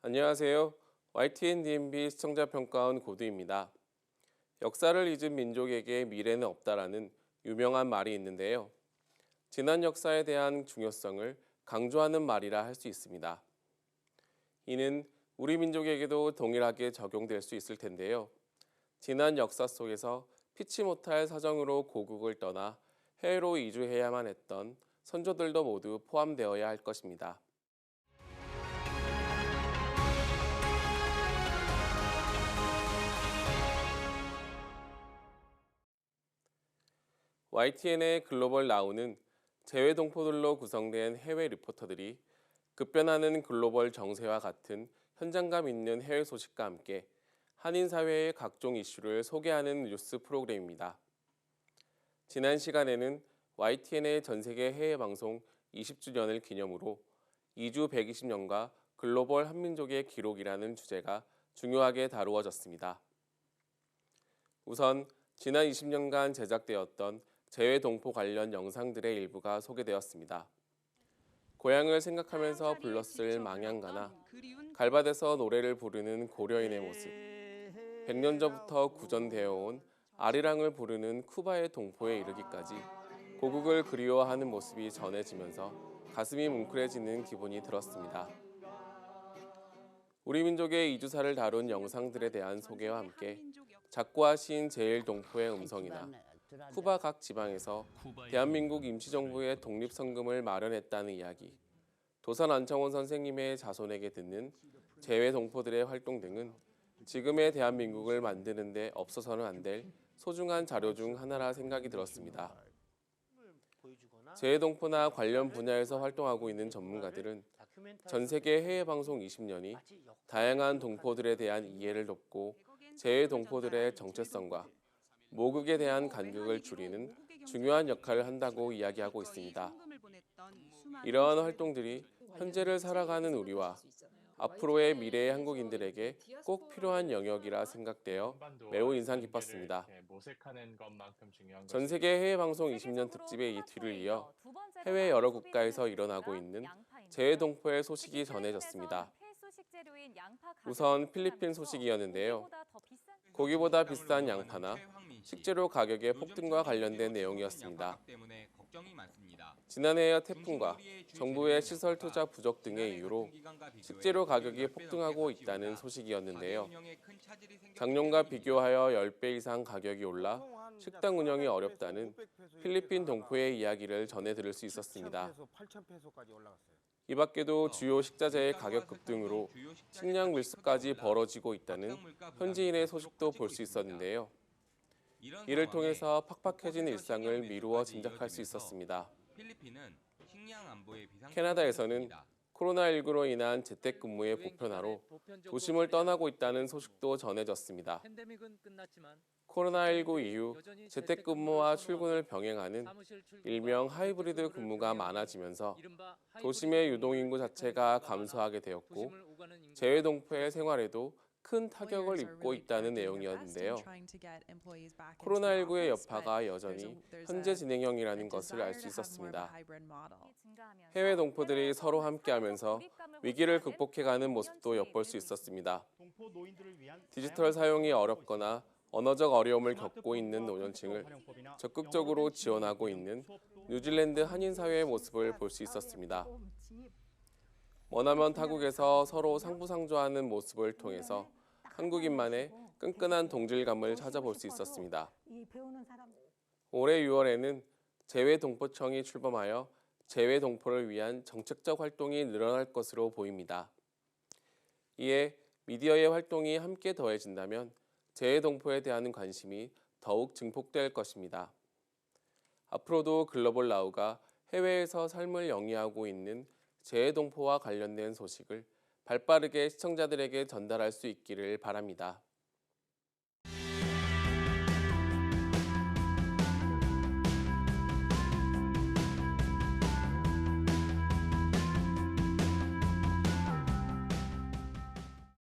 안녕하세요. YTN DMB 시청자평가원 고두입니다. 역사를 잊은 민족에게 미래는 없다라는 유명한 말이 있는데요. 지난 역사에 대한 중요성을 강조하는 말이라 할 수 있습니다. 이는 우리 민족에게도 동일하게 적용될 수 있을 텐데요. 지난 역사 속에서 피치 못할 사정으로 고국을 떠나 해외로 이주해야만 했던 선조들도 모두 포함되어야 할 것입니다. YTN의 글로벌 나우는 재외 동포들로 구성된 해외 리포터들이 급변하는 글로벌 정세와 같은 현장감 있는 해외 소식과 함께 한인 사회의 각종 이슈를 소개하는 뉴스 프로그램입니다. 지난 시간에는 YTN의 전세계 해외 방송 20주년을 기념으로 이주 120년과 글로벌 한민족의 기록이라는 주제가 중요하게 다루어졌습니다. 우선 지난 20년간 제작되었던 재외 동포 관련 영상들의 일부가 소개되었습니다. 고향을 생각하면서 불렀을 망향가나 갈밭에서 노래를 부르는 고려인의 모습, 100년 전부터 구전되어 온 아리랑을 부르는 쿠바의 동포에 이르기까지 고국을 그리워하는 모습이 전해지면서 가슴이 뭉클해지는 기분이 들었습니다. 우리 민족의 이주사를 다룬 영상들에 대한 소개와 함께 작고하신 제일동포의 음성이나 쿠바 각 지방에서 대한민국 임시정부의 독립성금을 마련했다는 이야기, 도산 안창원 선생님의 자손에게 듣는 재외 동포들의 활동 등은 지금의 대한민국을 만드는 데 없어서는 안 될 소중한 자료 중 하나라 생각이 들었습니다. 재외 동포나 관련 분야에서 활동하고 있는 전문가들은 전 세계 해외 방송 20년이 다양한 동포들에 대한 이해를 돕고 재외 동포들의 정체성과 모국에 대한 간극을 줄이는 중요한 역할을 한다고 이야기하고 있습니다. 이러한 활동들이 현재를 살아가는 우리와 앞으로의 미래의 한국인들에게 꼭 필요한 영역이라 생각되어 매우 인상 깊었습니다. 전 세계 해외 방송 20년 특집의 이 뒤를 이어 해외 여러 국가에서 일어나고 있는 재외 동포의 소식이 전해졌습니다. 우선 필리핀 소식이었는데요. 고기보다 비싼 양파나 식재료 가격의 폭등과 관련된 내용이었습니다. 지난해의 태풍과 정부의 시설 투자 부족 등의 이유로 식재료 가격이 폭등하고 있다는 소식이었는데요. 작년과 비교하여 10배 이상 가격이 올라 식당 운영이 어렵다는 필리핀 동포의 이야기를 전해 들을 수 있었습니다. 이 밖에도 주요 식자재의 가격 급등으로 식량 밀수까지 벌어지고 있다는 현지인의 소식도 볼 수 있었는데요. 이를 통해서 팍팍해진 일상을 미루어 짐작할 수 있었습니다. 캐나다에서는 코로나19로 인한 재택근무의 보편화로 도심을 떠나고 있다는 소식도 전해졌습니다. 코로나19 이후 재택근무와 출근을 병행하는 일명 하이브리드 근무가 많아지면서 도심의 유동인구 자체가 감소하게 되었고 재외 동포의 생활에도 큰 타격을 입고 있다는 내용이었는데요. 코로나19의 여파가 여전히 현재 진행형이라는 것을 알 수 있었습니다. 해외 동포들이 서로 함께하면서 위기를 극복해가는 모습도 엿볼 수 있었습니다. 디지털 사용이 어렵거나 언어적 어려움을 겪고 있는 노년층을 적극적으로 지원하고 있는 뉴질랜드 한인 사회의 모습을 볼 수 있었습니다. 머나먼 타국에서 서로 상부상조하는 모습을 통해서 한국인만의 끈끈한 동질감을 찾아볼 수 있었습니다. 올해 6월에는 재외동포청이 출범하여 재외동포를 위한 정책적 활동이 늘어날 것으로 보입니다. 이에 미디어의 활동이 함께 더해진다면 재외동포에 대한 관심이 더욱 증폭될 것입니다. 앞으로도 글로벌 나우가 해외에서 삶을 영위하고 있는 재외동포와 관련된 소식을 발빠르게 시청자들에게 전달할 수 있기를 바랍니다.